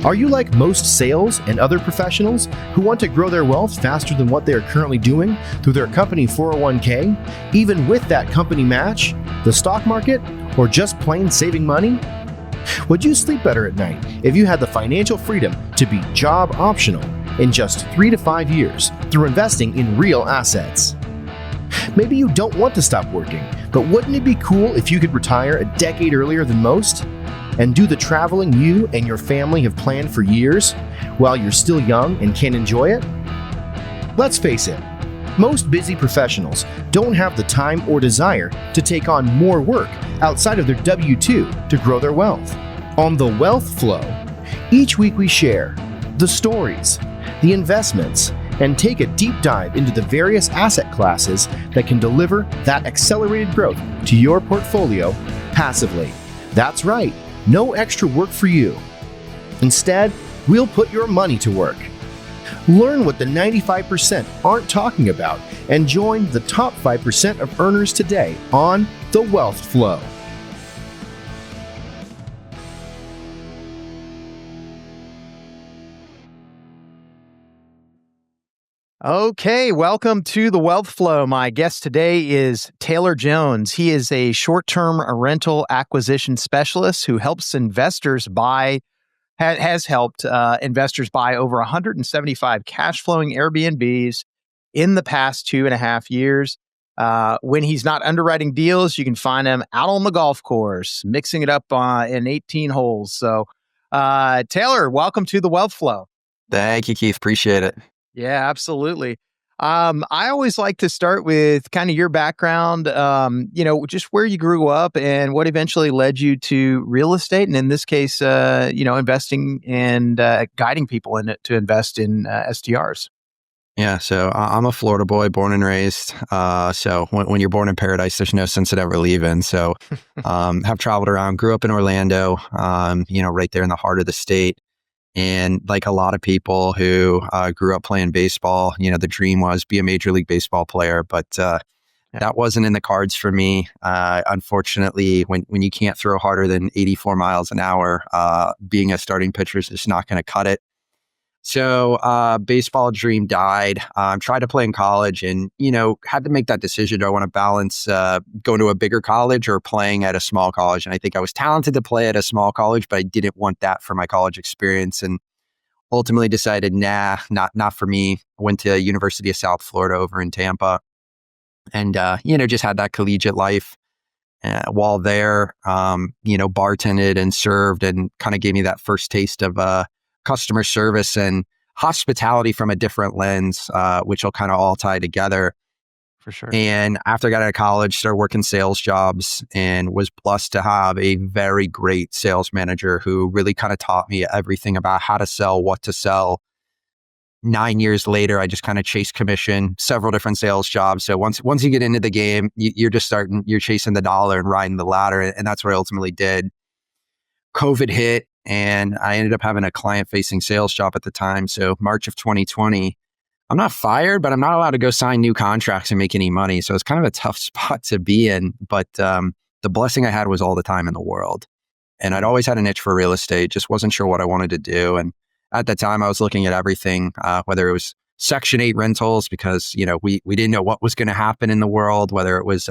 Are you like most sales and other professionals who want to grow their wealth faster than what they are currently doing through their company 401k, even with that company match, the stock market, or just plain saving money? Would you sleep better at night if you had the financial freedom to be job optional in just 3 to 5 years through investing in real assets? Maybe you don't want to stop working, but wouldn't it be cool if you could retire a decade earlier than most? And do the traveling you and your family have planned for years while you're still young and can enjoy it? Let's face it, most busy professionals don't have the time or desire to take on more work outside of their W-2 to grow their wealth. On The Wealth Flow, each week we share the stories, the investments, and take a deep dive into the various asset classes that can deliver that accelerated growth to your portfolio passively. That's right, no extra work for you. Instead, we'll put your money to work. Learn what the 95% aren't talking about and join the top 5% of earners today on The Wealth Flow. Okay, welcome to The Wealth Flow. My guest today is Taylor Jones. He is a short-term rental acquisition specialist who helps investors buy, has helped investors buy over 175 cash-flowing Airbnbs in the past 2.5 years. When he's not underwriting deals, you can find him out on the golf course, mixing it up in 18 holes. So, Taylor, welcome to The Wealth Flow. Thank you, Keith. Appreciate it. Yeah, absolutely. I always like to start with kind of your background, just where you grew up and what eventually led you to real estate. And in this case, investing and guiding people to invest in STRs. Yeah, so I'm a Florida boy, born and raised. So when you're born in paradise, there's no sense in ever leaving. So have traveled around, grew up in Orlando, right there in the heart of the state. And like a lot of people who grew up playing baseball, the dream was be a Major League Baseball player. But that wasn't in the cards for me. Unfortunately, when you can't throw harder than 84 miles an hour, being a starting pitcher is just not going to cut it. So baseball dream died. Tried to play in college and, had to make that decision. Do I want to balance going to a bigger college or playing at a small college? And I think I was talented to play at a small college, but I didn't want that for my college experience. And ultimately decided, not for me. I went to University of South Florida over in Tampa and, just had that collegiate life. While there, bartended and served and kind of gave me that first taste of customer service and hospitality from a different lens, which will kind of all tie together. For sure. And after I got out of college, started working sales jobs and was blessed to have a very great sales manager who really kind of taught me everything about how to sell, what to sell. 9 years later, I just kind of chased commission, several different sales jobs. So once you get into the game, you're chasing the dollar and riding the ladder. And that's what I ultimately did. COVID hit. And I ended up having a client-facing sales job at the time. So March of 2020, I'm not fired, but I'm not allowed to go sign new contracts and make any money. So it's kind of a tough spot to be in. But the blessing I had was all the time in the world. And I'd always had an itch for real estate, just wasn't sure what I wanted to do. And at that time, I was looking at everything, whether it was Section 8 rentals, because we didn't know what was going to happen in the world, whether it was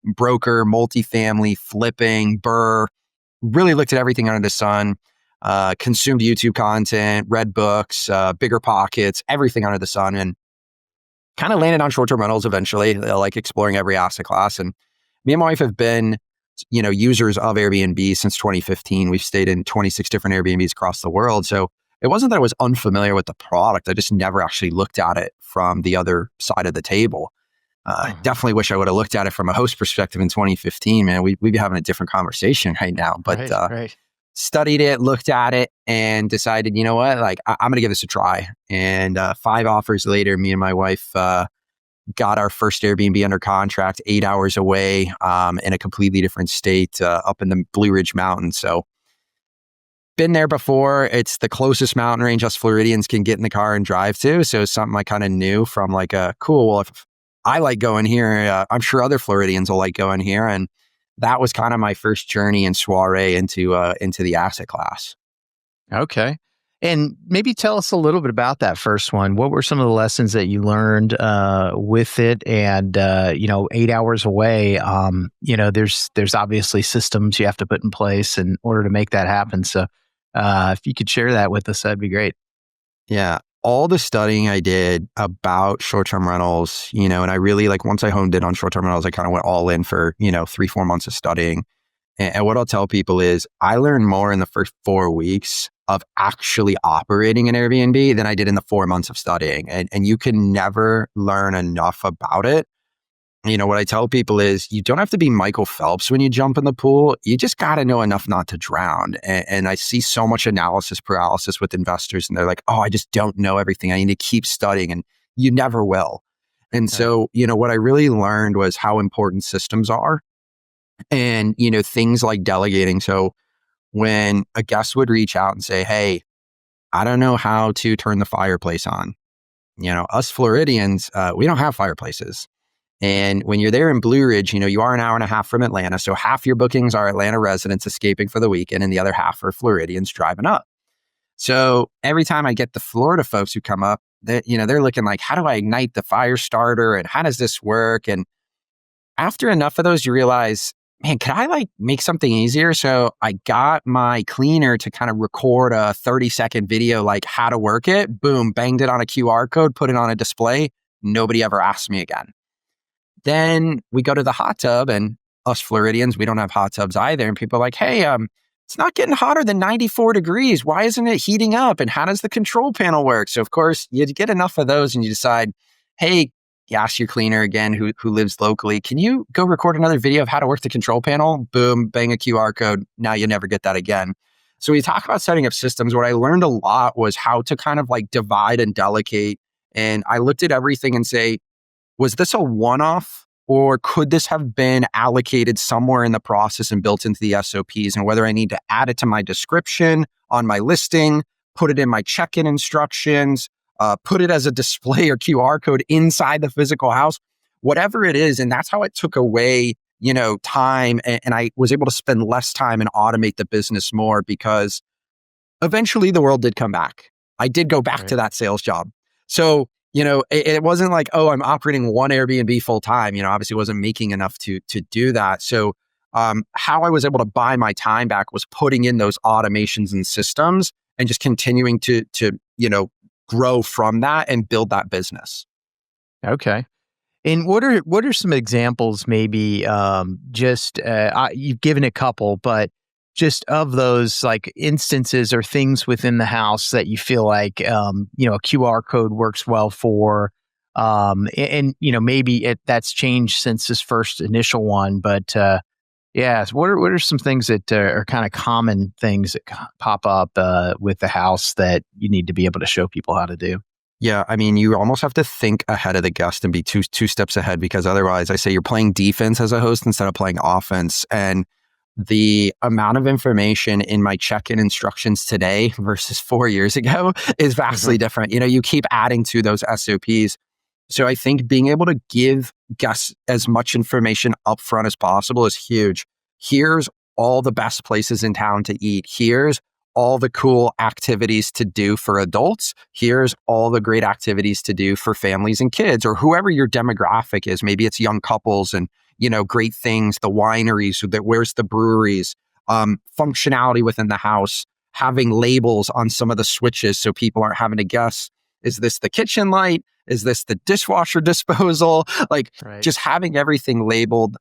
broker, multifamily, flipping, BRRRR, really looked at everything under the sun. Consumed YouTube content, read books, bigger pockets, everything under the sun, and kind of landed on short-term rentals eventually, like exploring every asset class. And me and my wife have been, users of Airbnb since 2015. We've stayed in 26 different Airbnbs across the world. So it wasn't that I was unfamiliar with the product. I just never actually looked at it from the other side of the table. Definitely wish I would have looked at it from a host perspective in 2015, man. We'd be having a different conversation right now. But Right. Studied it, looked at it, and decided, you know what, I'm going to give this a try. And 5 offers later, me and my wife got our first Airbnb under contract 8 hours away in a completely different state up in the Blue Ridge Mountains. So been there before. It's the closest mountain range us Floridians can get in the car and drive to. So it's something I kind of knew from cool, well, if I like going here, I'm sure other Floridians will like going here. And that was kind of my first journey and soiree into the asset class. Okay. And maybe tell us a little bit about that first one. What were some of the lessons that you learned with it? And 8 hours away, there's obviously systems you have to put in place in order to make that happen. So if you could share that with us, that'd be great. Yeah. All the studying I did about short-term rentals, and I really once I honed in on short-term rentals, I kind of went all in for, 3-4 months of studying. And what I'll tell people is I learned more in the first 4 weeks of actually operating an Airbnb than I did in the 4 months of studying. And you can never learn enough about it. What I tell people is you don't have to be Michael Phelps when you jump in the pool. You just got to know enough not to drown. And I see so much analysis paralysis with investors, and they're like, oh, I just don't know everything. I need to keep studying. And you never will. And so, what I really learned was how important systems are and, things like delegating. So when a guest would reach out and say, hey, I don't know how to turn the fireplace on. Us Floridians, we don't have fireplaces. And when you're there in Blue Ridge, you are an hour and a half from Atlanta. So half your bookings are Atlanta residents escaping for the weekend and the other half are Floridians driving up. So every time I get the Florida folks who come up, they're looking like, how do I ignite the fire starter? And how does this work? And after enough of those, you realize, man, can I make something easier? So I got my cleaner to kind of record a 30-second video, how to work it. Boom, banged it on a QR code, put it on a display. Nobody ever asked me again. Then we go to the hot tub, and us Floridians, we don't have hot tubs either. And people are like, hey, it's not getting hotter than 94 degrees. Why isn't it heating up? And how does the control panel work? So of course you get enough of those and you decide, hey, you ask your cleaner again, who lives locally, can you go record another video of how to work the control panel? Boom, bang a QR code. Now you never get that again. So we talk about setting up systems. What I learned a lot was how to kind of divide and delegate. And I looked at everything and say, was this a one-off, or could this have been allocated somewhere in the process and built into the SOPs? And whether I need to add it to my description on my listing, put it in my check-in instructions, put it as a display or QR code inside the physical house, whatever it is. And that's how it took away, time. And I was able to spend less time and automate the business more, because eventually the world did come back. I did go back to that sales job. So, it wasn't like, oh, I'm operating one Airbnb full time. Obviously wasn't making enough to do that. So how I was able to buy my time back was putting in those automations and systems and just continuing to grow from that and build that business. Okay. And what are some examples, maybe you've given a couple, but just of those instances or things within the house that you feel like, a QR code works well for, maybe that's changed since this first initial one, but, so what are some things that are kind of common things that pop up with the house that you need to be able to show people how to do? Yeah, I mean, you almost have to think ahead of the guest and be two steps ahead, because otherwise, I say you're playing defense as a host instead of playing offense. And the amount of information in my check-in instructions today versus 4 years ago is vastly different. You keep adding to those SOPs. So I think being able to give guests as much information upfront as possible is huge. Here's all the best places in town to eat. Here's all the cool activities to do for adults. Here's all the great activities to do for families and kids, or whoever your demographic is. Maybe it's young couples and, great things, the wineries, where's the breweries, functionality within the house, having labels on some of the switches so people aren't having to guess, is this the kitchen light? Is this the dishwasher disposal? Just having everything labeled.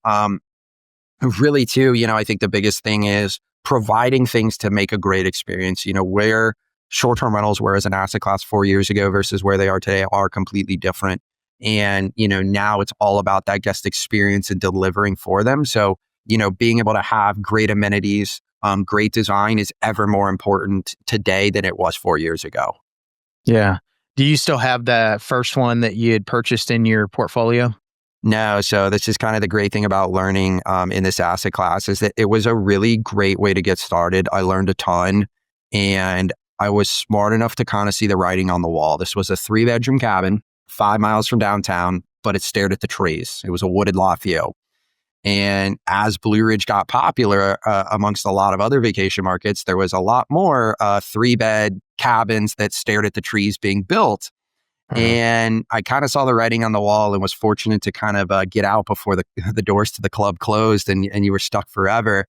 Really too, I think the biggest thing is providing things to make a great experience. Where short-term rentals were as an asset class 4 years ago versus where they are today are completely different. And, now it's all about that guest experience and delivering for them. So, being able to have great amenities, great design is ever more important today than it was 4 years ago. Yeah. Do you still have the first one that you had purchased in your portfolio? No. So this is kind of the great thing about learning in this asset class, is that it was a really great way to get started. I learned a ton, and I was smart enough to kind of see the writing on the wall. This was a 3-bedroom cabin, 5 miles from downtown, but it stared at the trees. It was a wooded lot view. And as Blue Ridge got popular amongst a lot of other vacation markets, there was a lot more 3-bed cabins that stared at the trees being built. And I kind of saw the writing on the wall and was fortunate to kind of get out before the doors to the club closed and you were stuck forever.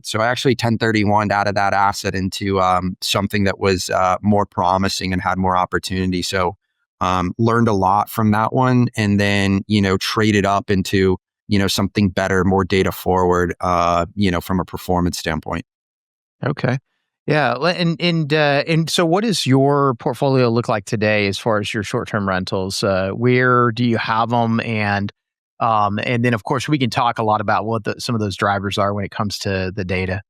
So I actually 1031'd out of that asset into something that was more promising and had more opportunity. So learned a lot from that one, and then, traded up into, something better, more data forward, from a performance standpoint. Okay. Yeah. And so what does your portfolio look like today as far as your short-term rentals? Where do you have them? And then of course we can talk a lot about what some of those drivers are when it comes to the data.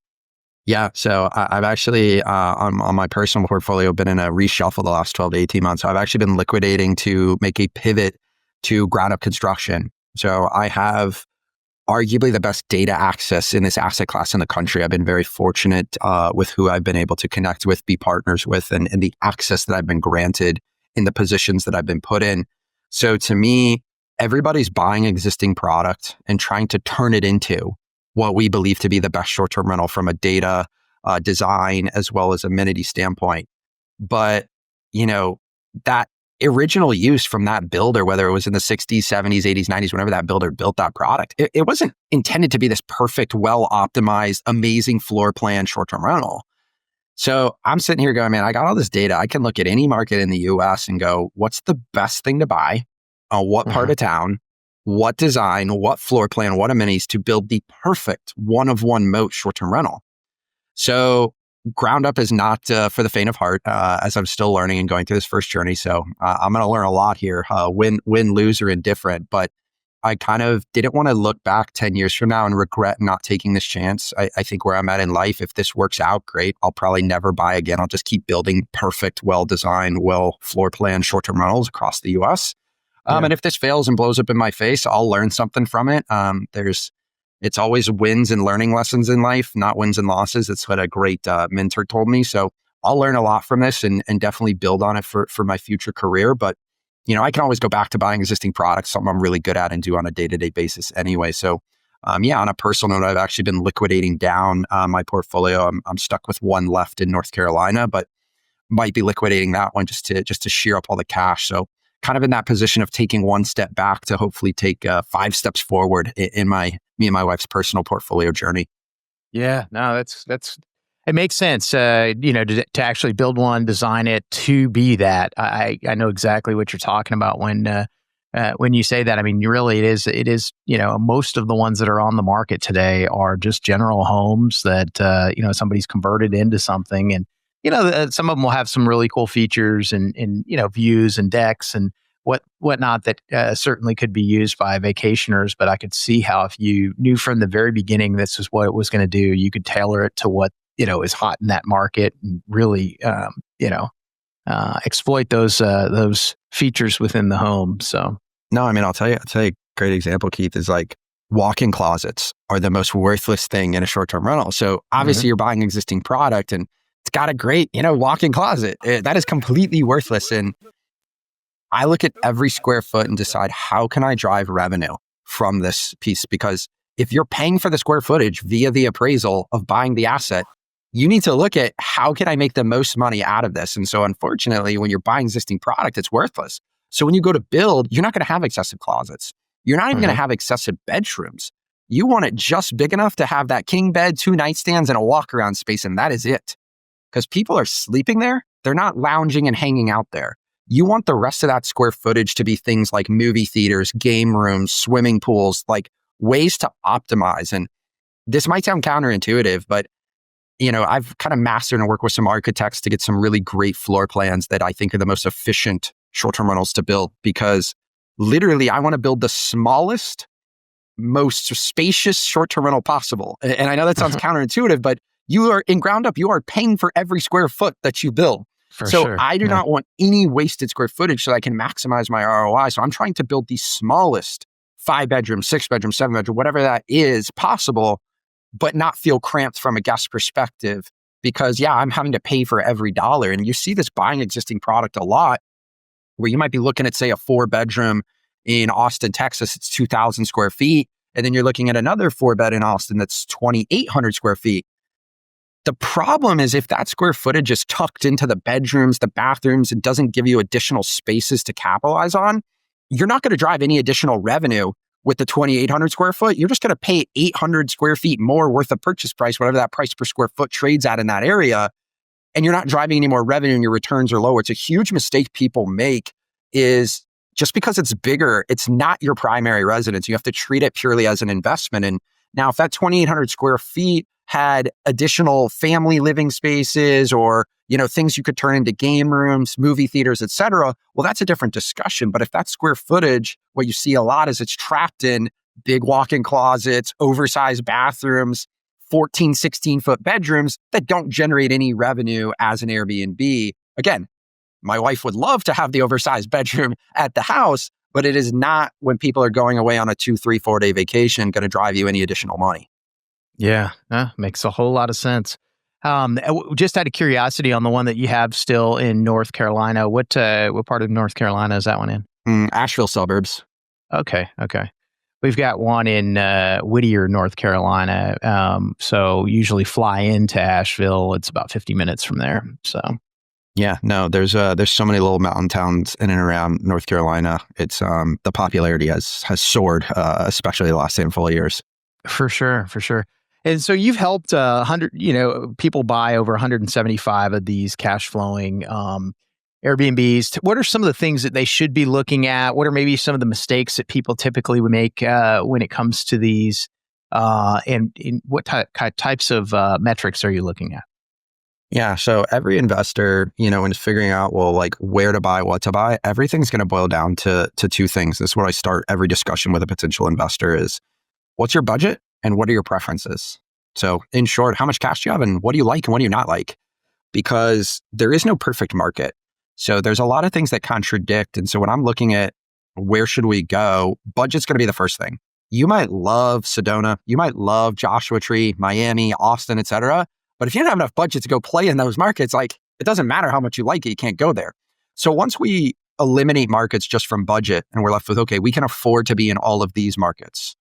Yeah. So I've actually, on my personal portfolio, been in a reshuffle the last 12 to 18 months. So I've actually been liquidating to make a pivot to ground up construction. So I have arguably the best data access in this asset class in the country. I've been very fortunate with who I've been able to connect with, be partners with, and the access that I've been granted in the positions that I've been put in. So to me, everybody's buying existing product and trying to turn it into what we believe to be the best short-term rental from a data design as well as amenity standpoint. But, that original use from that builder, whether it was in the 60s, 70s, 80s, 90s, whenever that builder built that product, it wasn't intended to be this perfect, well-optimized, amazing floor plan short-term rental. So I'm sitting here going, man, I got all this data. I can look at any market in the US and go, what's the best thing to buy? What part of town? What design? What floor plan? What amenities to build the perfect one-of-one moat short-term rental? So ground up is not for the faint of heart, as I'm still learning and going through this first journey. So I'm going to learn a lot here, win, lose, or indifferent. But I kind of didn't want to look back 10 years from now and regret not taking this chance. I think where I'm at in life, if this works out, great. I'll probably never buy again. I'll just keep building perfect, well-designed, well-floor planned short-term rentals across the US. And if this fails and blows up in my face, I'll learn something from it. It's always wins and learning lessons in life, not wins and losses. It's what a great mentor told me. So I'll learn a lot from this and definitely build on it for my future career. But, I can always go back to buying existing products, something I'm really good at and do on a day-to-day basis anyway. So, on a personal note, I've actually been liquidating down my portfolio. I'm stuck with one left in North Carolina, but might be liquidating that one just to shear up all the cash. So kind of in that position of taking one step back to hopefully take 5 steps forward in me and my wife's personal portfolio journey. Yeah, no, that's it makes sense. To actually build one, design it to be that. I know exactly what you're talking about when you say that. I mean, really, it is. Most of the ones that are on the market today are just general homes that somebody's converted into something, and some of them will have some really cool features and views and decks and whatnot that certainly could be used by vacationers. But I could see how if you knew from the very beginning this is what it was going to do, you could tailor it to what is hot in that market and really exploit those features within the home. So no, I mean, I'll tell you a great example, Keith, is like walk-in closets are the most worthless thing in a short-term rental. So obviously you're buying existing product and it's got a great, walk-in closet. That is completely worthless. And I look at every square foot and decide, how can I drive revenue from this piece? Because if you're paying for the square footage via the appraisal of buying the asset, you need to look at how can I make the most money out of this? And so unfortunately, when you're buying existing product, it's worthless. So when you go to build, you're not going to have excessive closets. You're not even going to have excessive bedrooms. You want it just big enough to have that king bed, 2 nightstands, and a walk around space. And that is it. Because people are sleeping there. They're not lounging and hanging out there. You want the rest of that square footage to be things like movie theaters, game rooms, swimming pools, like ways to optimize. And this might sound counterintuitive, but I've kind of mastered and worked with some architects to get some really great floor plans that I think are the most efficient short-term rentals to build, because literally I want to build the smallest, most spacious short-term rental possible. And I know that sounds counterintuitive, but you are in ground up, you are paying for every square foot that you build. So I do not want any wasted square footage so I can maximize my ROI. So I'm trying to build the smallest 5-bedroom, 6-bedroom, 7-bedroom, whatever that is possible, but not feel cramped from a guest perspective. Because I'm having to pay for every dollar. And you see this buying existing product a lot, where you might be looking at, say, a 4-bedroom in Austin, Texas. It's 2,000 square feet. And then you're looking at another 4-bed in Austin that's 2,800 square feet. The problem is if that square footage is tucked into the bedrooms, the bathrooms, and doesn't give you additional spaces to capitalize on, you're not going to drive any additional revenue with the 2,800 square foot. You're just going to pay 800 square feet more worth of purchase price, whatever that price per square foot trades at in that area. And you're not driving any more revenue and your returns are lower. It's a huge mistake people make is just because it's bigger, it's not your primary residence. You have to treat it purely as an investment. And now if that 2,800 square feet had additional family living spaces or, things you could turn into game rooms, movie theaters, et cetera, well, that's a different discussion. But if that square footage, what you see a lot is it's trapped in big walk-in closets, oversized bathrooms, 14, 16-foot bedrooms that don't generate any revenue as an Airbnb. Again, my wife would love to have the oversized bedroom at the house, but it is not, when people are going away on a 2, 3, 4-day vacation, going to drive you any additional money. Yeah, makes a whole lot of sense. Just out of curiosity, on the one that you have still in North Carolina, what part of North Carolina is that one in? Asheville suburbs. Okay. We've got one in Whittier, North Carolina. So usually fly into Asheville. It's about 50 minutes from there. So yeah, no, there's so many little mountain towns in and around North Carolina. It's the popularity has soared, especially the last handful of years. For sure. And so you've helped 100, people buy over 175 of these cash flowing Airbnbs. What are some of the things that they should be looking at? What are maybe some of the mistakes that people typically would make when it comes to these? And what types of metrics are you looking at? Yeah, so every investor, when it's figuring out, where to buy, what to buy, everything's going to boil down to two things. This is what I start every discussion with a potential investor is, what's your budget and what are your preferences? So in short, how much cash do you have and what do you like and what do you not like? Because there is no perfect market. So there's a lot of things that contradict. And so when I'm looking at where should we go, budget's going to be the first thing. You might love Sedona, you might love Joshua Tree, Miami, Austin, et cetera. But if you don't have enough budget to go play in those markets, it doesn't matter how much you like it, you can't go there. So once we eliminate markets just from budget and we're left with, okay, we can afford to be in all of these markets.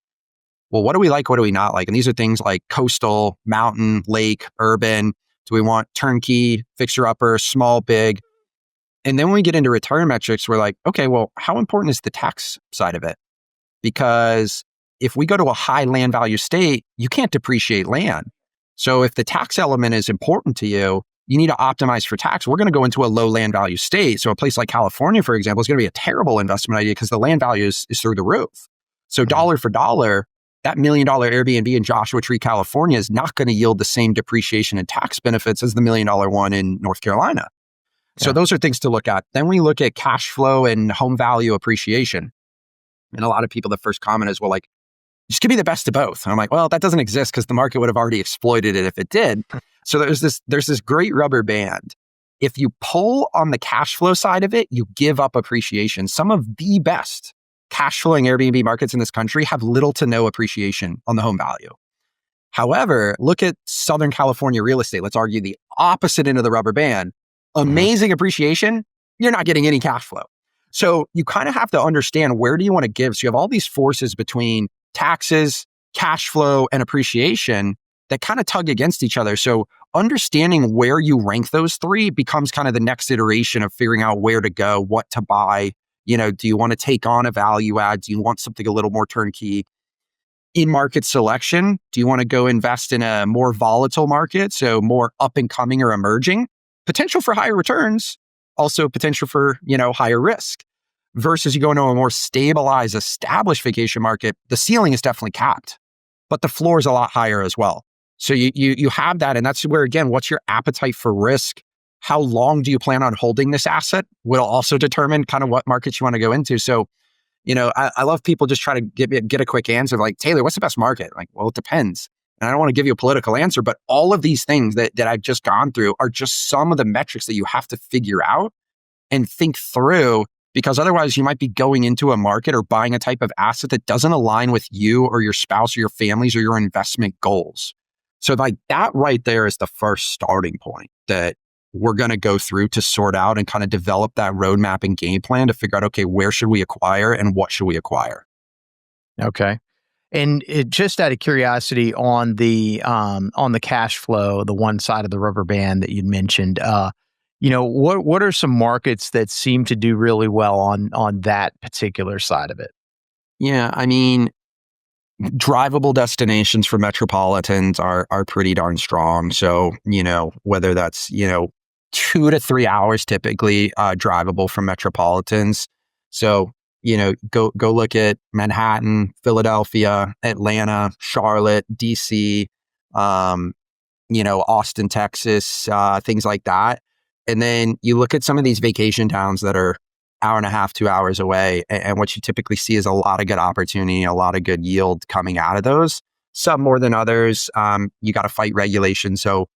Well, what do we like? What do we not like? And these are things like coastal, mountain, lake, urban. Do we want turnkey, fixer-upper, small, big? And then when we get into return metrics, we're like, okay, well, how important is the tax side of it? Because if we go to a high land value state, you can't depreciate land. So if the tax element is important to you, you need to optimize for tax. We're going to go into a low land value state. So a place like California, for example, is going to be a terrible investment idea because the land value is through the roof. So dollar for dollar, that $1 million Airbnb in Joshua Tree, California is not going to yield the same depreciation and tax benefits as the $1 million one in North Carolina. Yeah. So those are things to look at. Then we look at cash flow and home value appreciation. And a lot of people, the first comment is, well, just give me the best of both. And I'm like, well, that doesn't exist because the market would have already exploited it if it did. So there's this great rubber band. If you pull on the cash flow side of it, you give up appreciation. Some of the best cash flowing Airbnb markets in this country have little to no appreciation on the home value. However, look at Southern California real estate. Let's argue the opposite end of the rubber band. Amazing appreciation, you're not getting any cash flow. So you kind of have to understand, where do you want to give? So you have all these forces between taxes, cash flow, and appreciation that kind of tug against each other. So understanding where you rank those three becomes kind of the next iteration of figuring out where to go, what to buy. Do you want to take on a value add? Do you want something a little more turnkey? In market selection, do you want to go invest in a more volatile market? So more up and coming or emerging, potential for higher returns, also potential for, higher risk, versus you go into a more stabilized, established vacation market. The ceiling is definitely capped, but the floor is a lot higher as well. So you have that. And that's where, again, what's your appetite for risk? How long do you plan on holding this asset will also determine kind of what markets you want to go into. So, I love people just try to get a quick answer like, Taylor, what's the best market? Like, well, it depends. And I don't want to give you a political answer, but all of these things that I've just gone through are just some of the metrics that you have to figure out and think through, because otherwise you might be going into a market or buying a type of asset that doesn't align with you or your spouse or your families or your investment goals. So like that right there is the first starting point that we're going to go through to sort out and kind of develop that roadmap and game plan to figure out, okay, where should we acquire and what should we acquire? Okay. And just out of curiosity, on the cash flow, the one side of the rubber band that you'd mentioned, what are some markets that seem to do really well on that particular side of it? Yeah, I mean, drivable destinations for metropolitans are pretty darn strong. So, whether that's, 2 to 3 hours typically drivable from metropolitans. So, go look at Manhattan, Philadelphia, Atlanta, Charlotte, DC, Austin, Texas, things like that. And then you look at some of these vacation towns that are hour and a half, 2 hours away. And what you typically see is a lot of good opportunity, a lot of good yield coming out of those. Some more than others. You got to fight regulation. So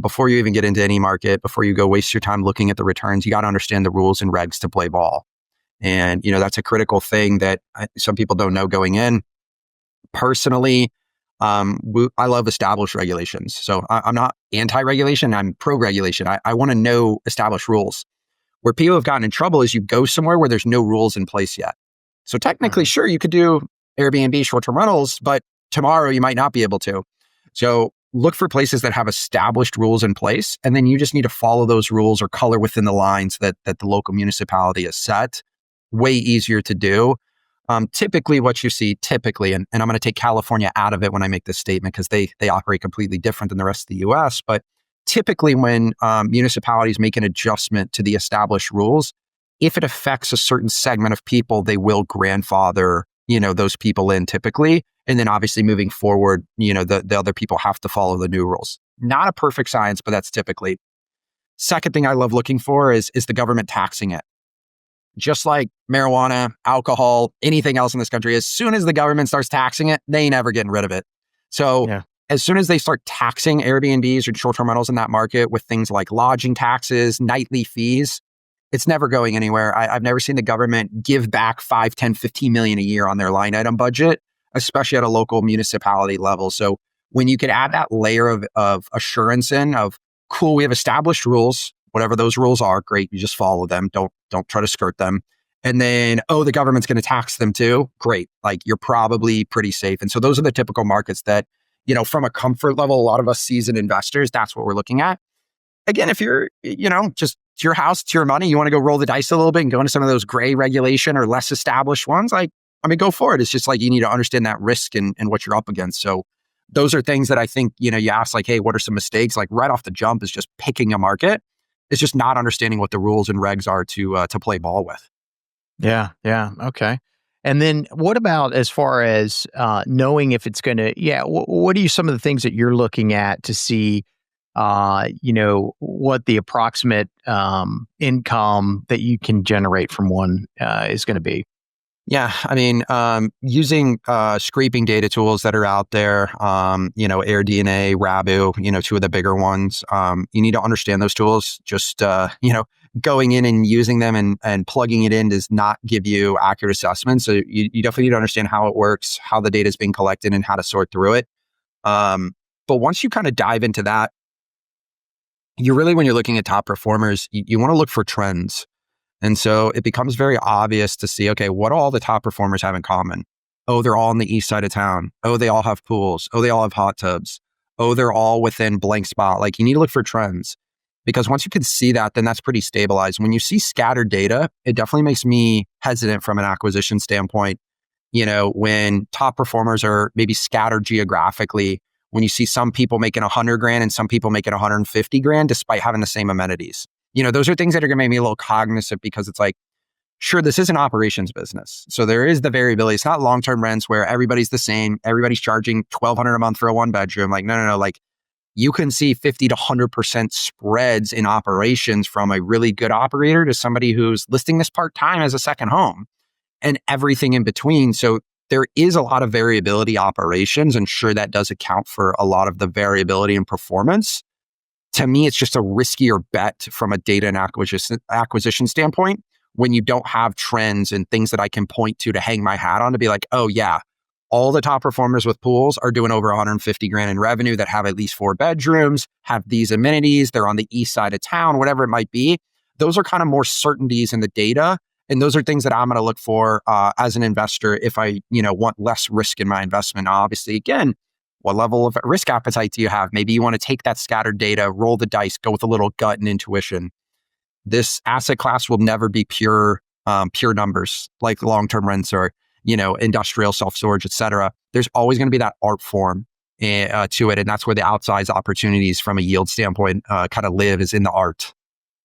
before you even get into any market, before you go waste your time looking at the returns, you got to understand the rules and regs to play ball. And, that's a critical thing that some people don't know going in. Personally, I love established regulations. So I'm not anti-regulation. I'm pro-regulation. I want to know established rules. Where people have gotten in trouble is you go somewhere where there's no rules in place yet. So technically, sure, you could do Airbnb short-term rentals, but tomorrow you might not be able to. So look for places that have established rules in place, and then you just need to follow those rules or color within the lines that the local municipality has set. Way easier to do. Typically what you see, and I'm going to take California out of it when I make this statement because they operate completely different than the rest of the US, but typically when municipalities make an adjustment to the established rules, if it affects a certain segment of people, they will grandfather, those people in typically. And then obviously moving forward, the other people have to follow the new rules. Not a perfect science, but that's typically. Second thing I love looking for is the government taxing it. Just like marijuana, alcohol, anything else in this country, as soon as the government starts taxing it, they ain't ever getting rid of it. So as soon as they start taxing Airbnbs or short-term rentals in that market with things like lodging taxes, nightly fees, it's never going anywhere. I've never seen the government give back 5, 10, 15 million a year on their line item budget, especially at a local municipality level. So when you could add that layer of assurance of, cool, we have established rules, whatever those rules are, great, you just follow them. Don't try to skirt them. And then, the government's going to tax them too. Great. Like you're probably pretty safe. And so those are the typical markets that, from a comfort level, a lot of us seasoned investors, that's what we're looking at. Again, if you're, just it's your house, it's your money, you want to go roll the dice a little bit and go into some of those gray regulation or less established ones, go for it. It's just like you need to understand that risk and what you're up against. So those are things that I think, you ask like, hey, what are some mistakes? Like right off the jump is just picking a market. It's just not understanding what the rules and regs are to play ball with. Yeah. Okay. And then what about as far as knowing if it's going to, what are some of the things that you're looking at to see, what the approximate income that you can generate from one is going to be? Yeah, using scraping data tools that are out there, AirDNA, Rabu, two of the bigger ones. You need to understand those tools. Just, going in and using them and plugging it in does not give you accurate assessments. So you definitely need to understand how it works, how the data is being collected, and how to sort through it. But once you kind of dive into that, when you're looking at top performers, you want to look for trends. And so it becomes very obvious to see, okay, what do all the top performers have in common? Oh, they're all on the east side of town. Oh, they all have pools. Oh, they all have hot tubs. Oh, they're all within blank spot. Like you need to look for trends because once you can see that, then that's pretty stabilized. When you see scattered data, it definitely makes me hesitant from an acquisition standpoint. When top performers are maybe scattered geographically, when you see some people making 100 grand and some people making 150 grand despite having the same amenities. Those are things that are going to make me a little cognizant because it's like, sure, this is an operations business. So there is the variability. It's not long-term rents where everybody's the same. Everybody's charging $1,200 a month for a one bedroom. Like, no. Like you can see 50 to 100% spreads in operations from a really good operator to somebody who's listing this part-time as a second home and everything in between. So there is a lot of variability operations, and sure, that does account for a lot of the variability in performance. To me, it's just a riskier bet from a data and acquisition standpoint when you don't have trends and things that I can point to hang my hat on to be like, oh yeah, all the top performers with pools are doing over 150 grand in revenue that have at least 4 bedrooms, have these amenities, they're on the east side of town, whatever it might be. Those are kind of more certainties in the data And those are things that I'm going to look for as an investor if I, want less risk in my investment. Obviously, again, what level of risk appetite do you have? Maybe you want to take that scattered data, roll the dice, go with a little gut and intuition. This asset class will never be pure numbers like long-term rents or, industrial self-storage, et cetera. There's always going to be that art form to it. And that's where the outsized opportunities from a yield standpoint kind of live, is in the art.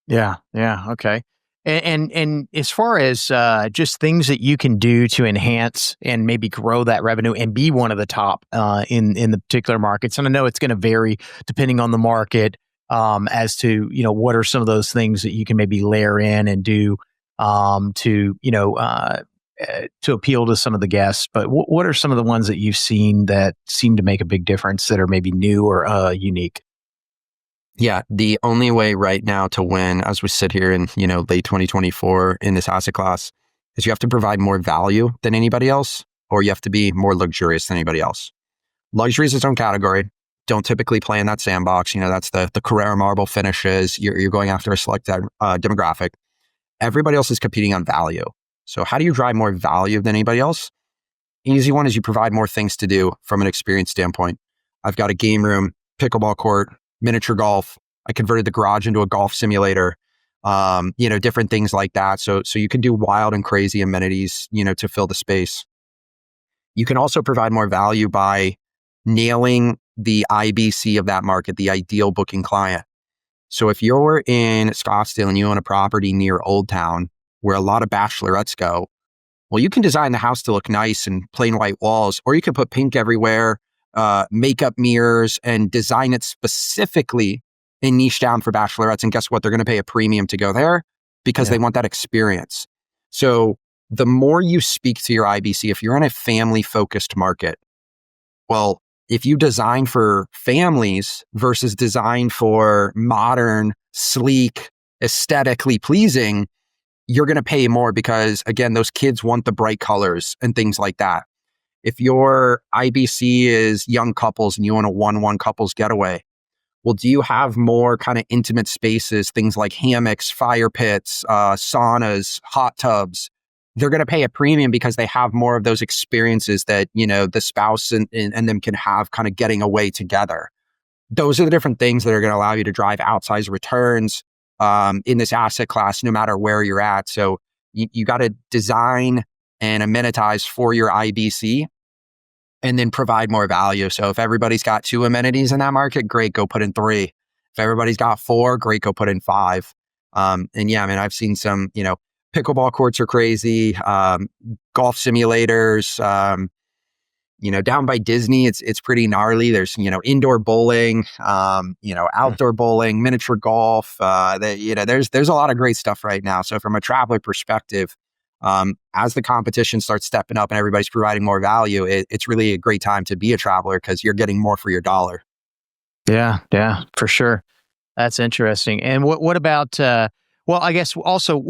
Yeah. Yeah. Okay. And as far as just things that you can do to enhance and maybe grow that revenue and be one of the top in the particular markets, and I know it's going to vary depending on the market as to what are some of those things that you can maybe layer in and do to appeal to some of the guests. But what are some of the ones that you've seen that seem to make a big difference that are maybe new or unique? Yeah, the only way right now to win as we sit here in, late 2024 in this asset class is you have to provide more value than anybody else, or you have to be more luxurious than anybody else. Luxury is its own category. Don't typically play in that sandbox. That's the Carrera marble finishes. You're going after a select demographic. Everybody else is competing on value. So how do you drive more value than anybody else? Easy one is you provide more things to do from an experience standpoint. I've got a game room, pickleball court, miniature golf. I converted the garage into a golf simulator, different things like that. So you can do wild and crazy amenities, to fill the space. You can also provide more value by nailing the IBC of that market, the ideal booking client. So if you're in Scottsdale and you own a property near Old Town where a lot of bachelorettes go, well, you can design the house to look nice and plain white walls, or you can put pink everywhere, makeup mirrors, and design it specifically and niche down for bachelorettes. And guess what? They're going to pay a premium to go there because they want that experience. So the more you speak to your IBC, if you're in a family-focused market, well, if you design for families versus design for modern, sleek, aesthetically pleasing, you're going to pay more because, again, those kids want the bright colors and things like that. If your IBC is young couples and you want a 1-1 couples getaway, well, do you have more kind of intimate spaces, things like hammocks, fire pits, saunas, hot tubs? They're going to pay a premium because they have more of those experiences that, the spouse and them can have kind of getting away together. Those are the different things that are going to allow you to drive outsized returns in this asset class, no matter where you're at. So you got to design and amenitize for your IBC and then provide more value. So if everybody's got 2 amenities in that market, great, go put in 3. If everybody's got 4, great, go put in 5. And yeah, I've seen some, pickleball courts are crazy, golf simulators, down by Disney, it's pretty gnarly. There's, indoor bowling, outdoor bowling, miniature golf. There's a lot of great stuff right now. So from a traveler perspective, as the competition starts stepping up and everybody's providing more value, it's really a great time to be a traveler because you're getting more for your dollar. Yeah, for sure. That's interesting. And what about, well, I guess also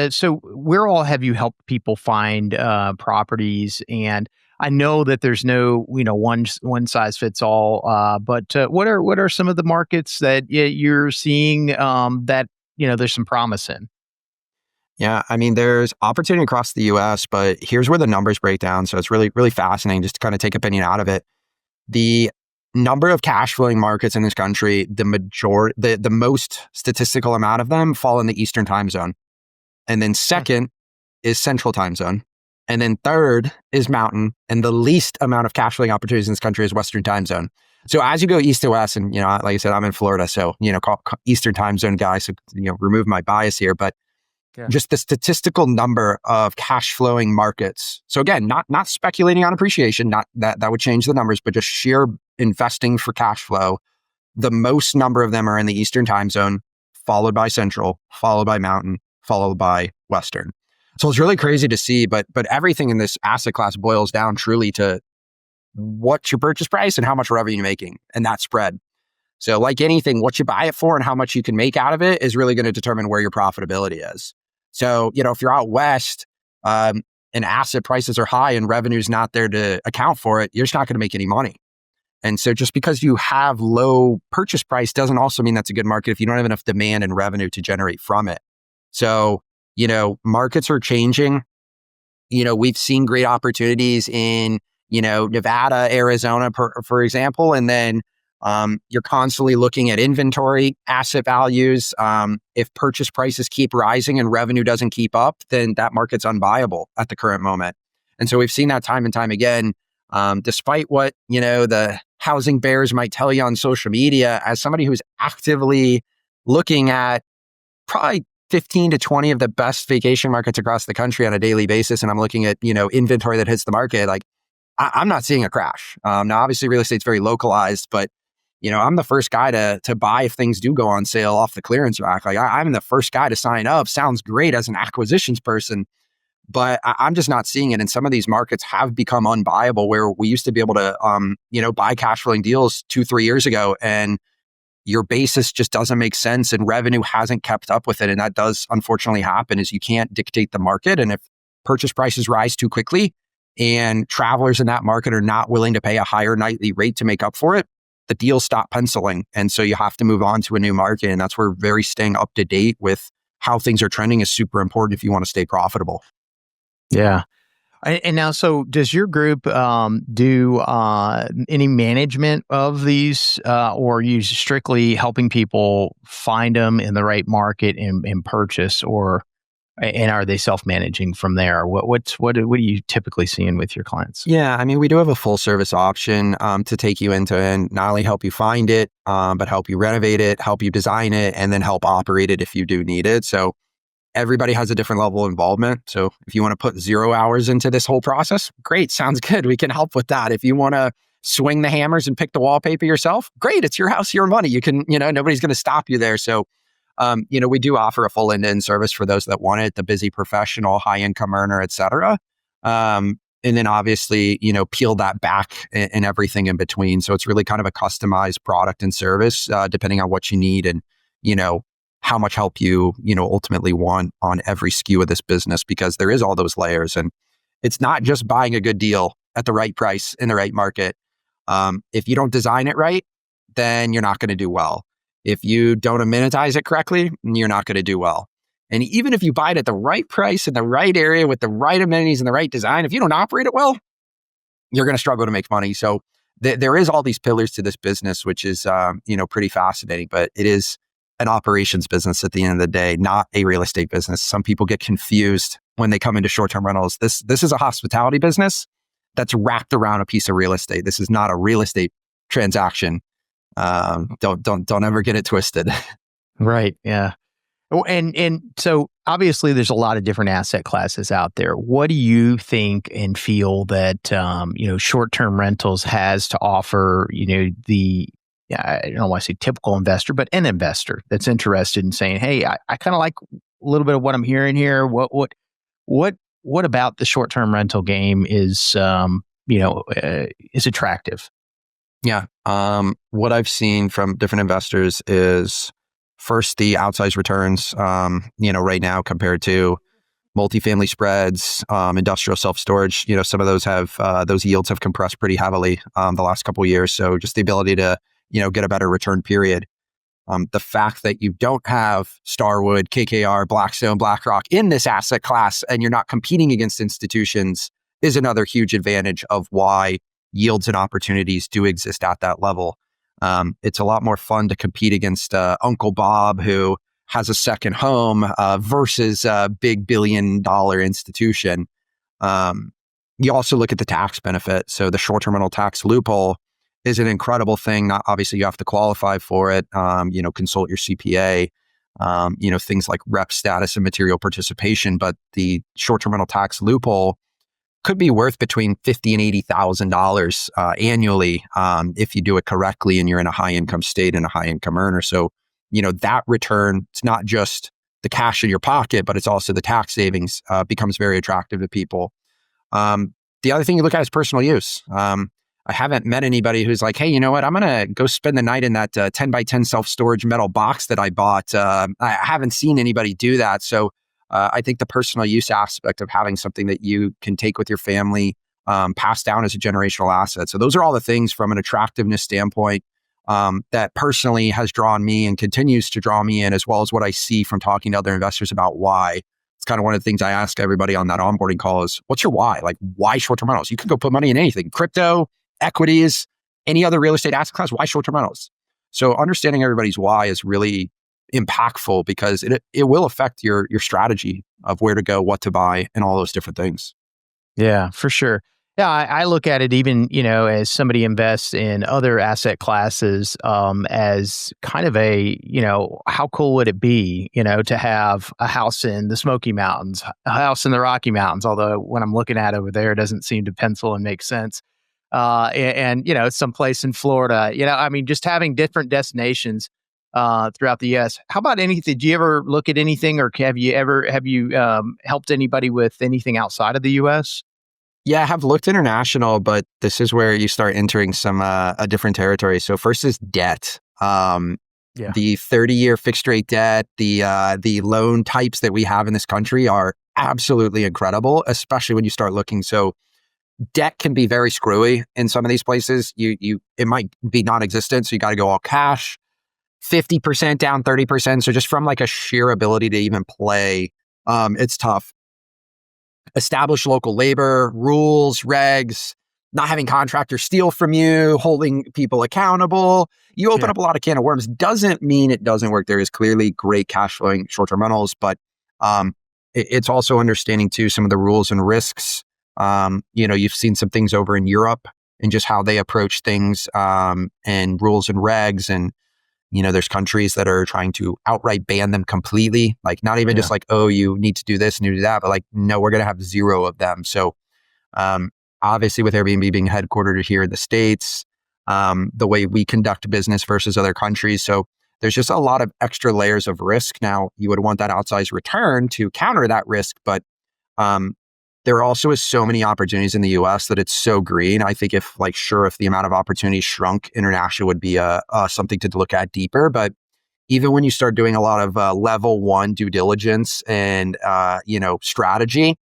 so where all have you helped people find properties? And I know that there's no, one size fits all, but what are some of the markets that you're seeing that, there's some promise in? Yeah, there's opportunity across the US, but here's where the numbers break down. So it's really, really fascinating just to kind of take opinion out of it. The number of cash flowing markets in this country, the most statistical amount of them fall in the Eastern time zone. And then second is Central time zone. And then third is Mountain. And the least amount of cash flowing opportunities in this country is Western time zone. So as you go east to west, and, like I said, I'm in Florida, so, Eastern time zone guy, so, remove my bias here, but just the statistical number of cash flowing markets. So again, not speculating on appreciation, not that would change the numbers, but just sheer investing for cash flow. The most number of them are in the Eastern time zone, followed by Central, followed by Mountain, followed by Western. So it's really crazy to see, but everything in this asset class boils down truly to what's your purchase price and how much revenue you're making, and that spread. So like anything, what you buy it for and how much you can make out of it is really going to determine where your profitability is. So, if you're out west and asset prices are high and revenue's not there to account for it, you're just not going to make any money. And so just because you have low purchase price doesn't also mean that's a good market if you don't have enough demand and revenue to generate from it. So, markets are changing. We've seen great opportunities in, Nevada, Arizona, for example, and then you're constantly looking at inventory, asset values. If purchase prices keep rising and revenue doesn't keep up, then that market's unviable at the current moment. And so we've seen that time and time again, despite what, the housing bears might tell you on social media. As somebody who's actively looking at probably 15 to 20 of the best vacation markets across the country on a daily basis, and I'm looking at, inventory that hits the market, like I'm not seeing a crash. Now, obviously, real estate's very localized, but I'm the first guy to buy if things do go on sale off the clearance rack. Like I'm the first guy to sign up. Sounds great as an acquisitions person, but I'm just not seeing it. And some of these markets have become unbuyable, where we used to be able to, buy cash flowing deals 2-3 years ago, and your basis just doesn't make sense and revenue hasn't kept up with it. And that does unfortunately happen, is you can't dictate the market. And if purchase prices rise too quickly and travelers in that market are not willing to pay a higher nightly rate to make up for it, the deals stop penciling. And so you have to move on to a new market. And that's where very staying up to date with how things are trending is super important if you want to stay profitable. Yeah. And now, so does your group do any management of these, or are you strictly helping people find them in the right market and purchase, and are they self-managing from there? What are you typically seeing with your clients? Yeah, I mean, we do have a full service option to take you into and not only help you find it, but help you renovate it, help you design it, and then help operate it if you do need it. So everybody has a different level of involvement. So if you want to put 0 hours into this whole process, great, sounds good. We can help with that. If you want to swing the hammers and pick the wallpaper yourself, great. It's your house, your money. You can, nobody's going to stop you there. So, we do offer a full end-to-end service for those that want it, the busy professional, high income earner, et cetera. And then obviously, peel that back and everything in between. So it's really kind of a customized product and service, depending on what you need and, how much help you, ultimately want on every SKU of this business, because there is all those layers. And it's not just buying a good deal at the right price in the right market. If you don't design it right, then you're not going to do well. If you don't amenitize it correctly, you're not going to do well. And even if you buy it at the right price in the right area with the right amenities and the right design, if you don't operate it well, you're going to struggle to make money. So there is all these pillars to this business, which is, pretty fascinating, but it is an operations business at the end of the day, not a real estate business. Some people get confused when they come into short-term rentals. This is a hospitality business that's wrapped around a piece of real estate. This is not a real estate transaction. Don't ever get it twisted. Right. Yeah. Oh, and so obviously there's a lot of different asset classes out there. What do you think and feel that short-term rentals has to offer, I don't want to say typical investor, but an investor that's interested in saying, hey, I kind of like a little bit of what I'm hearing here. What about the short-term rental game is attractive? Yeah. What I've seen from different investors is first the outsized returns, right now compared to multifamily spreads, industrial self-storage, some of those those yields have compressed pretty heavily the last couple of years. So just the ability to, get a better return period. The fact that you don't have Starwood, KKR, Blackstone, BlackRock in this asset class, and you're not competing against institutions is another huge advantage of why yields and opportunities do exist at that level. It's a lot more fun to compete against Uncle Bob, who has a second home versus a big billion-dollar institution. You also look at the tax benefit. So the short-term rental tax loophole is an incredible thing. Not obviously you have to qualify for it. Consult your CPA. Things like rep status and material participation. But the short-term rental tax loophole could be worth between $50,000 and $80,000 annually if you do it correctly and you're in a high-income state and a high-income earner. So, that return, it's not just the cash in your pocket, but it's also the tax savings becomes very attractive to people. The other thing you look at is personal use. I haven't met anybody who's like, hey, you know what? I'm going to go spend the night in that 10 by 10 self-storage metal box that I bought. I haven't seen anybody do that. So I think the personal use aspect of having something that you can take with your family, pass down as a generational asset. So those are all the things from an attractiveness standpoint that personally has drawn me and continues to draw me in, as well as what I see from talking to other investors about why. It's kind of one of the things I ask everybody on that onboarding call is, what's your why? Like, why short-term rentals? You can go put money in anything, crypto, equities, any other real estate asset class. Why short-term rentals? So understanding everybody's why is really impactful because it will affect your strategy of where to go, what to buy, and all those different things. Yeah, for sure. Yeah, I look at it even, as somebody invests in other asset classes, as kind of how cool would it be, to have a house in the Smoky Mountains, a house in the Rocky Mountains, although when I'm looking at over there, it doesn't seem to pencil and make sense. Someplace in Florida, I mean, just having different destinations throughout the U.S. How about anything? Did you ever look at anything, or have you helped anybody with anything outside of the U.S.? Yeah, I have looked international, but this is where you start entering some a different territory. So first is debt. Yeah. The 30-year fixed rate debt, the loan types that we have in this country are absolutely incredible, especially when you start looking. So debt can be very screwy in some of these places. It might be non-existent, so you got to go all cash. 50% down, 30%. So just from like a sheer ability to even play, it's tough. Establish local labor, rules, regs, not having contractors steal from you, holding people accountable. You open up a lot of can of worms. Doesn't mean it doesn't work. There is clearly great cash flowing short-term rentals, but it's also understanding too some of the rules and risks. You've seen some things over in Europe and just how they approach things and rules and regs. And there's countries that are trying to outright ban them completely. Like not even just like, oh, you need to do this and you do that, but like, no, we're going to have 0 of them. So obviously with Airbnb being headquartered here in the States, the way we conduct business versus other countries. So there's just a lot of extra layers of risk. Now you would want that outsized return to counter that risk, but there also is so many opportunities in the US that it's so green. I think if the amount of opportunities shrunk, international would be something to look at deeper. But even when you start doing a lot of level 1 due diligence and, strategy,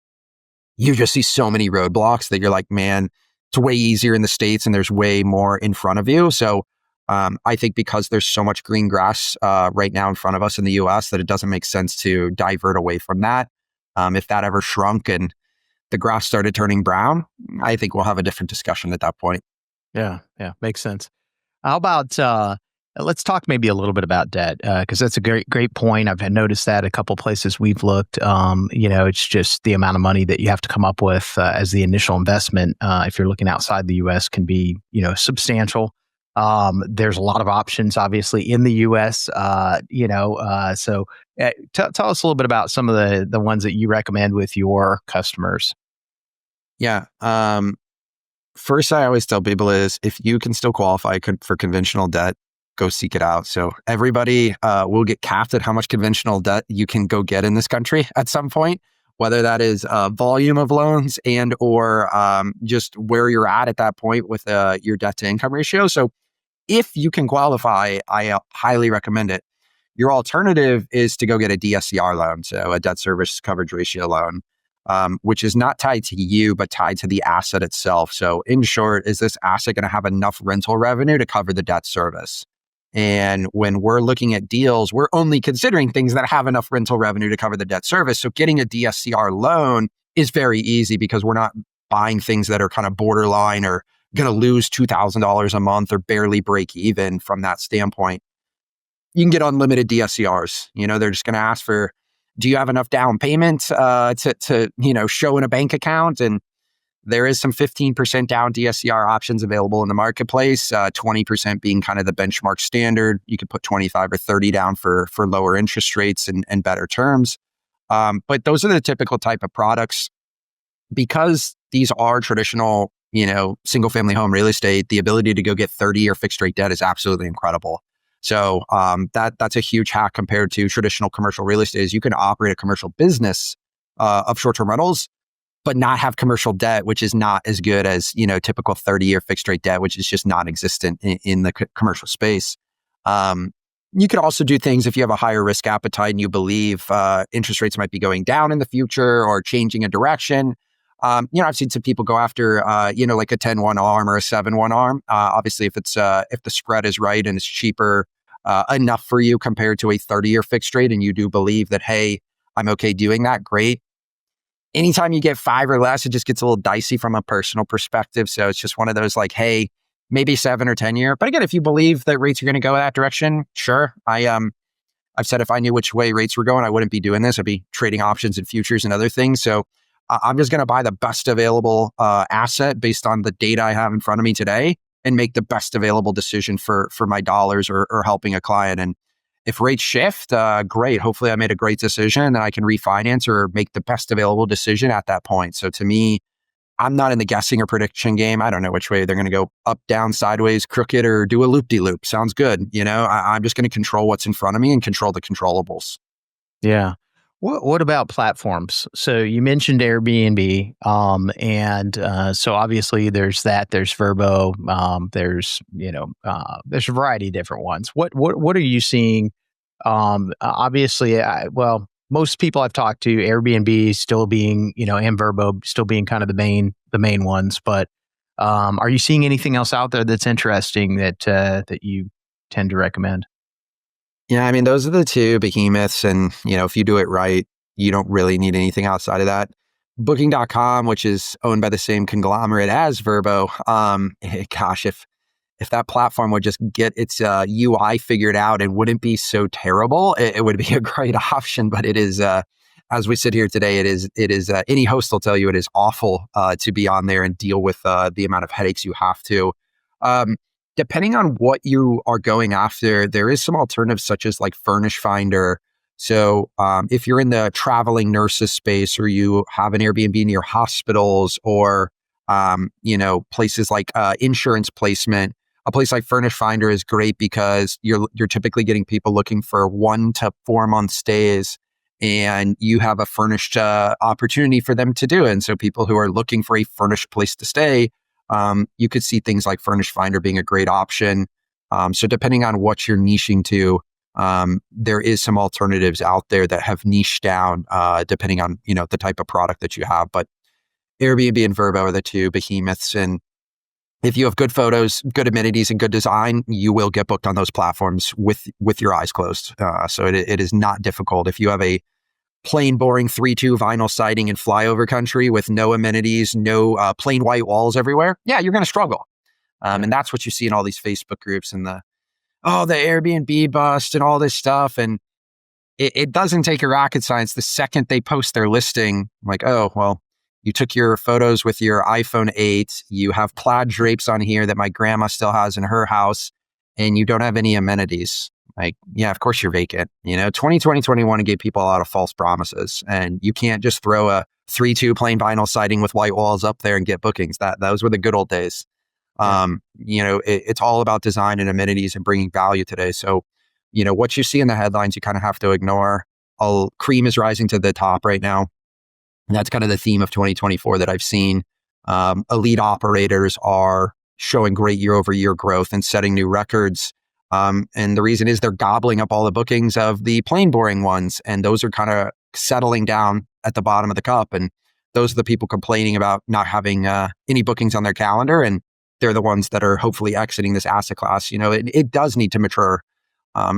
you just see so many roadblocks that you're like, man, it's way easier in the States and there's way more in front of you. So I think because there's so much green grass right now in front of us in the US that it doesn't make sense to divert away from that. If that ever shrunk and the grass started turning brown, I think we'll have a different discussion at that point. Yeah, makes sense. How about let's talk maybe a little bit about debt because that's a great point. I've noticed that a couple places we've looked. It's just the amount of money that you have to come up with as the initial investment. If you're looking outside the U.S., can be substantial. There's a lot of options, obviously, in the U.S. So tell us a little bit about some of the ones that you recommend with your customers. Yeah. First, I always tell people is if you can still qualify for conventional debt, go seek it out. So everybody will get capped at how much conventional debt you can go get in this country at some point, whether that is volume of loans and or just where you're at that point with your debt to income ratio. So if you can qualify, I highly recommend it. Your alternative is to go get a DSCR loan, so a debt service coverage ratio loan, which is not tied to you, but tied to the asset itself. So in short, is this asset going to have enough rental revenue to cover the debt service? And when we're looking at deals, we're only considering things that have enough rental revenue to cover the debt service. So getting a DSCR loan is very easy because we're not buying things that are kind of borderline or going to lose $2,000 a month or barely break even from that standpoint. You can get unlimited DSCRs. They're just going to ask for, do you have enough down payment to show in a bank account? And there is some 15% down DSCR options available in the marketplace, 20% being kind of the benchmark standard. You could put 25 or 30 down for lower interest rates and better terms. But those are the typical type of products. Because these are traditional, single family home real estate, the ability to go get 30-year fixed rate debt is absolutely incredible. So that's a huge hack compared to traditional commercial real estate. Is you can operate a commercial business of short-term rentals, but not have commercial debt, which is not as good as typical 30-year fixed rate debt, which is just non-existent in the commercial space. You could also do things if you have a higher risk appetite and you believe interest rates might be going down in the future or changing a direction. I've seen some people go after, like a 10-1 arm or a 7-1 arm. Obviously, if the spread is right and it's cheaper enough for you compared to a 30-year fixed rate, and you do believe that, hey, I'm okay doing that. Great. Anytime you get 5 or less, it just gets a little dicey from a personal perspective. So it's just one of those like, hey, maybe 7 or 10 year. But again, if you believe that rates are going to go that direction, sure. I've said if I knew which way rates were going, I wouldn't be doing this. I'd be trading options and futures and other things. So I'm just going to buy the best available asset based on the data I have in front of me today and make the best available decision for my dollars or helping a client. And if rates shift, great. Hopefully I made a great decision and I can refinance or make the best available decision at that point. So to me, I'm not in the guessing or prediction game. I don't know which way they're going to go, up, down, sideways, crooked, or do a loop-de-loop. Sounds good. I'm just going to control what's in front of me and control the controllables. Yeah. What about platforms? So you mentioned Airbnb, and so obviously there's that. There's Vrbo. There's a variety of different ones. What are you seeing? Obviously, most people I've talked to, Airbnb still being, and Vrbo still being kind of the main ones. But are you seeing anything else out there that's interesting that you tend to recommend? Yeah, I mean, those are the two behemoths. And, if you do it right, you don't really need anything outside of that. Booking.com, which is owned by the same conglomerate as Vrbo. Gosh, if that platform would just get its UI figured out and wouldn't be so terrible, it would be a great option. But it is, as we sit here today, it is any host will tell you it is awful to be on there and deal with the amount of headaches you have to. Depending on what you are going after, there is some alternatives such as like Furnish Finder. So if you're in the traveling nurses space or you have an Airbnb near hospitals or, places like insurance placement, a place like Furnish Finder is great because you're typically getting people looking for 1 to 4 month stays and you have a furnished opportunity for them to do it. And so people who are looking for a furnished place to stay, you could see things like Furnish Finder being a great option. So depending on what you're niching to, there is some alternatives out there that have niched down, depending on, the type of product that you have. But Airbnb and Vrbo are the two behemoths. And if you have good photos, good amenities, and good design, you will get booked on those platforms with your eyes closed. So it is not difficult. If you have a plain, boring 3-2 vinyl siding in flyover country with no amenities, no plain white walls everywhere, yeah, you're going to struggle. And that's what you see in all these Facebook groups and the Airbnb bust and all this stuff. And it doesn't take a rocket science. The second they post their listing, like, oh, well, you took your photos with your iPhone 8, you have plaid drapes on here that my grandma still has in her house, and you don't have any amenities. Like, yeah, of course you're vacant. 2021 gave people a lot of false promises, and you can't just throw a 3-2 plain vinyl siding with white walls up there and get bookings. Those were the good old days. It's all about design and amenities and bringing value today. So, what you see in the headlines, you kind of have to ignore. Cream is rising to the top right now. And that's kind of the theme of 2024 that I've seen. Elite operators are showing great year-over-year growth and setting new records. And the reason is they're gobbling up all the bookings of the plain boring ones. And those are kind of settling down at the bottom of the cup. And those are the people complaining about not having any bookings on their calendar. And they're the ones that are hopefully exiting this asset class. It does need to mature,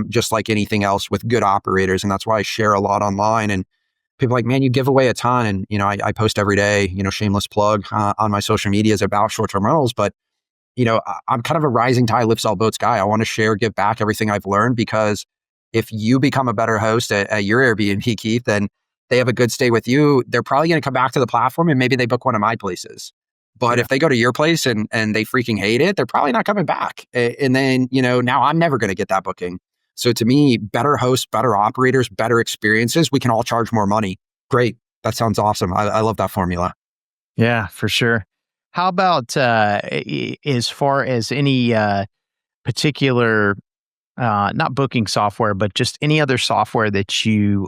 just like anything else with good operators. And that's why I share a lot online. And people are like, man, you give away a ton. And, I post every day, shameless plug on my social medias about short-term rentals. But, I'm kind of a rising tide lifts all boats guy. I want to share, give back everything I've learned, because if you become a better host at your Airbnb, Keith, then they have a good stay with you. They're probably going to come back to the platform and maybe they book one of my places. But if they go to your place and they freaking hate it, they're probably not coming back. And then, now I'm never going to get that booking. So to me, better hosts, better operators, better experiences, we can all charge more money. Great. That sounds awesome. I love that formula. Yeah, for sure. How about as far as any particular, not booking software, but just any other software that you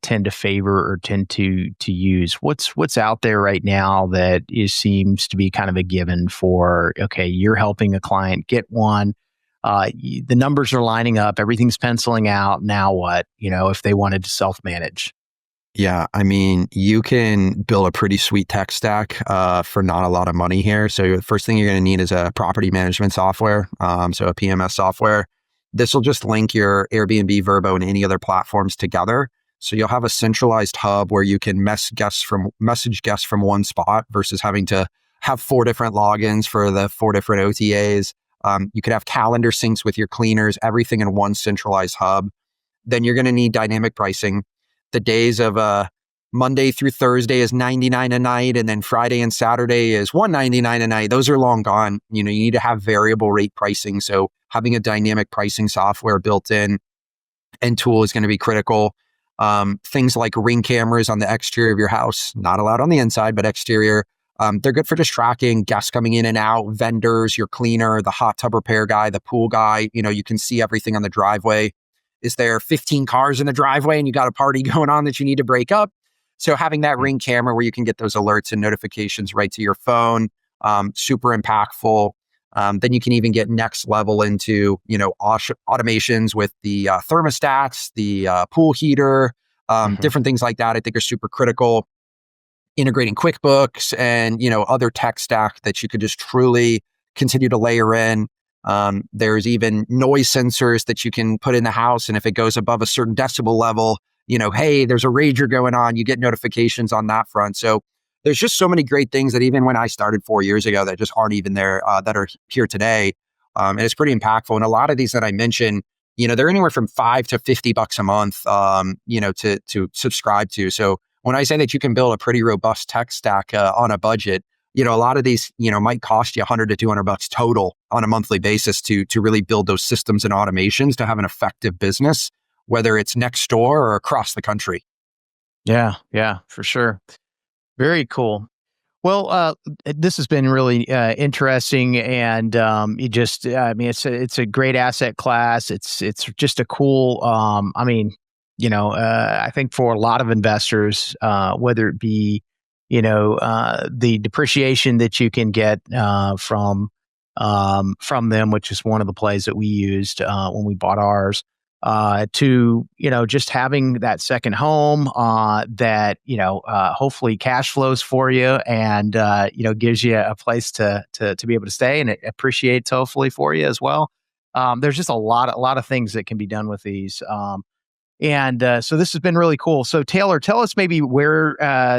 tend to favor or tend to use? What's out there right now that seems to be kind of a given for, okay, you're helping a client get one. The numbers are lining up, everything's penciling out. Now what, if they wanted to self-manage? Yeah, I mean, you can build a pretty sweet tech stack for not a lot of money here. So the first thing you're going to need is a property management software, so a PMS software. This will just link your Airbnb, Vrbo, and any other platforms together. So you'll have a centralized hub where you can message guests from one spot versus having to have 4 different logins for the 4 different OTAs. You could have calendar syncs with your cleaners, everything in one centralized hub. Then you're going to need dynamic pricing. The days of Monday through Thursday is $99 a night, and then Friday and Saturday is $199 a night. Those are long gone. You need to have variable rate pricing. So having a dynamic pricing software built in and tool is going to be critical. Things like Ring cameras on the exterior of your house, not allowed on the inside, but exterior. They're good for just tracking guests coming in and out, vendors, your cleaner, the hot tub repair guy, the pool guy. You can see everything on the driveway. Is there 15 cars in the driveway and you got a party going on that you need to break up? So having that Ring camera where you can get those alerts and notifications right to your phone, super impactful. Then you can even get next level into, automations with the thermostats, the pool heater, different things like that I think are super critical. Integrating QuickBooks and, other tech stack that you could just truly continue to layer in. There's even noise sensors that you can put in the house. And if it goes above a certain decibel level, hey, there's a rager going on, you get notifications on that front. So there's just so many great things that even when I started 4 years ago that just aren't even there, that are here today. And it's pretty impactful. And a lot of these that I mentioned, they're anywhere from $5 to $50 a month, to subscribe to. So when I say that you can build a pretty robust tech stack on a budget, a lot of these, might cost you $100 to $200 total on a monthly basis to really build those systems and automations to have an effective business, whether it's next door or across the country. Yeah, for sure. Very cool. Well, this has been really interesting, and it's a great asset class. It's just a cool. I think for a lot of investors, whether it be the depreciation that you can get from them, which is one of the plays that we used when we bought ours. To just having that second home that hopefully cash flows for you and gives you a place to be able to stay, and it appreciates hopefully for you as well. There's just a lot of things that can be done with these. So this has been really cool. So Taylor, tell us maybe where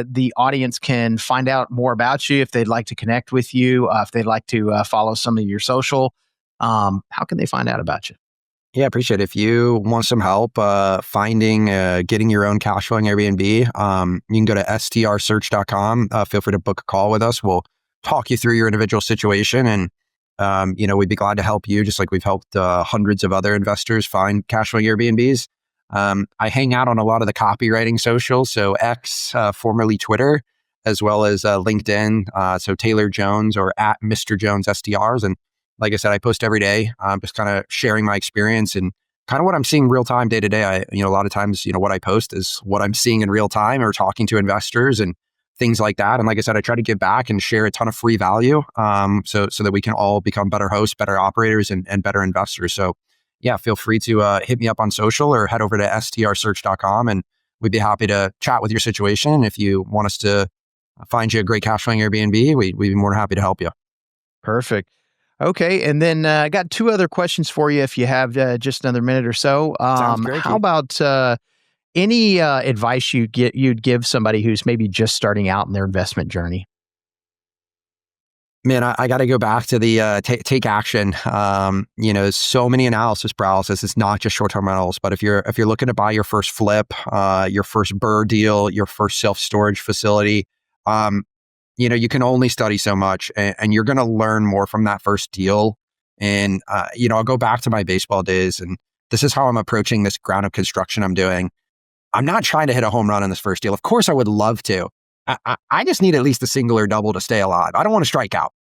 the audience can find out more about you if they'd like to connect with you, if they'd like to follow some of your social. How can they find out about you? Yeah, appreciate it. If you want some help getting your own cash flowing Airbnb, you can go to strsearch.com. Feel free to book a call with us. We'll talk you through your individual situation, and we'd be glad to help you, just like we've helped hundreds of other investors find cash flowing Airbnbs. I hang out on a lot of the copywriting socials, so X, formerly Twitter, as well as LinkedIn. So Taylor Jones or at Mr. Jones SDRs. And like I said, I post every day, just kind of sharing my experience and kind of what I'm seeing real time day to day. A lot of times, what I post is what I'm seeing in real time or talking to investors and things like that. And like I said, I try to give back and share a ton of free value, so that we can all become better hosts, better operators, and better investors. So yeah, feel free to hit me up on social or head over to strsearch.com, and we'd be happy to chat with your situation. If you want us to find you a great cash flowing Airbnb, we'd be more than happy to help you. Perfect. Okay, and then I got 2 other questions for you if you have just another minute or so. Sounds great. How about any advice you'd give somebody who's maybe just starting out in their investment journey? Man, I got to go back to the take action. So many analysis paralysis. It's not just short-term rentals, but if you're looking to buy your first flip, your first BRRRR deal, your first self-storage facility, you can only study so much, and you're going to learn more from that first deal. And I'll go back to my baseball days, and this is how I'm approaching this ground up construction I'm doing. I'm not trying to hit a home run on this first deal. Of course, I would love to. I just need at least a single or double to stay alive. I don't want to strike out.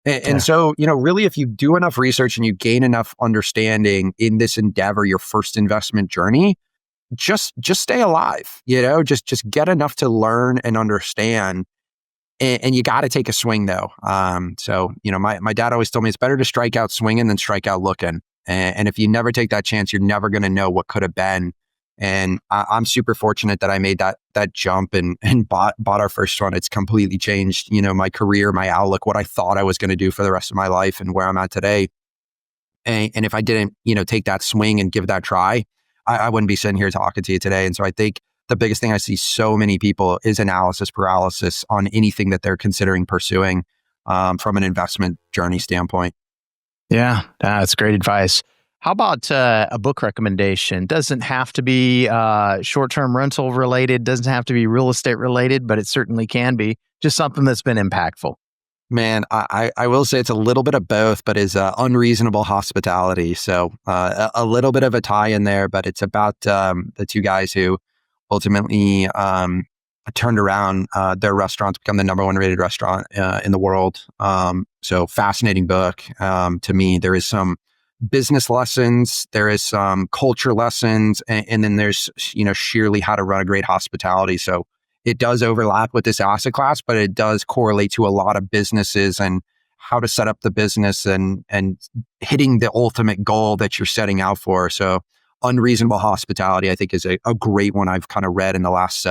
And so, really, if you do enough research and you gain enough understanding in this endeavor, your first investment journey, just stay alive, just get enough to learn and understand. And you got to take a swing though. My dad always told me it's better to strike out swinging than strike out looking. And if you never take that chance, you're never going to know what could have been. And I'm super fortunate that I made that jump and bought our first one. It's completely changed, my career, my outlook, what I thought I was going to do for the rest of my life and where I'm at today. And if I didn't, take that swing and give that try, I wouldn't be sitting here talking to you today. And so I think the biggest thing I see so many people is analysis paralysis on anything that they're considering pursuing from an investment journey standpoint. Yeah, that's great advice. How about a book recommendation? Doesn't have to be short-term rental related, doesn't have to be real estate related, but it certainly can be. Just something that's been impactful. Man, I will say it's a little bit of both, but is Unreasonable Hospitality. So a little bit of a tie in there, but it's about the two guys who ultimately turned around their restaurant to become the number one rated restaurant in the world. So fascinating book. To me, there is some business lessons, there is some culture lessons, and then there's, sheerly how to run a great hospitality. So it does overlap with this asset class, but it does correlate to a lot of businesses and how to set up the business and hitting the ultimate goal that you're setting out for. So Unreasonable Hospitality, I think, is a great one I've kind of read in the last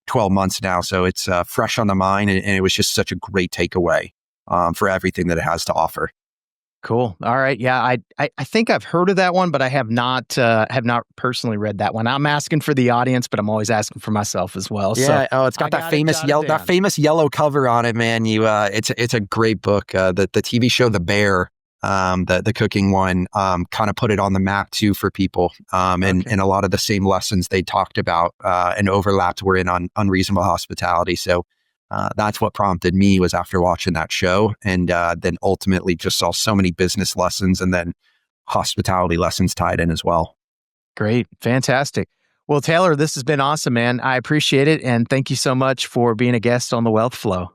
12 months now. So it's fresh on the mind, and it was just such a great takeaway for everything that it has to offer. Cool. All right. Yeah, I think I've heard of that one, but I have not personally read that one. I'm asking for the audience, but I'm always asking for myself as well. Yeah. So It's got that famous yellow cover on it, man. It's a great book. The TV show The Bear, the cooking one, kind of put it on the map too for people. And a lot of the same lessons they talked about and overlapped were in on Unreasonable Hospitality. So that's what prompted me, was after watching that show, and then ultimately just saw so many business lessons and then hospitality lessons tied in as well. Great. Fantastic. Well, Taylor, this has been awesome, man. I appreciate it. And thank you so much for being a guest on the Wealth Flow.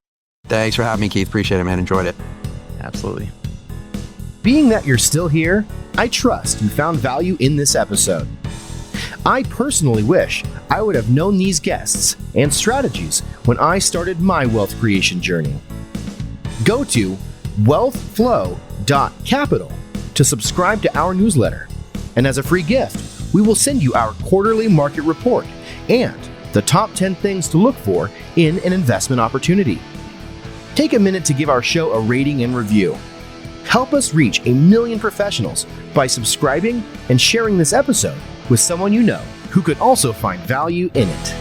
Thanks for having me, Keith. Appreciate it, man. Enjoyed it. Absolutely. Being that you're still here, I trust you found value in this episode. I personally wish I would have known these guests and strategies when I started my wealth creation journey. Go to wealthflow.capital to subscribe to our newsletter. And as a free gift, we will send you our quarterly market report and the top 10 things to look for in an investment opportunity. Take a minute to give our show a rating and review. Help us reach 1 million professionals by subscribing and sharing this episode with someone you know who could also find value in it.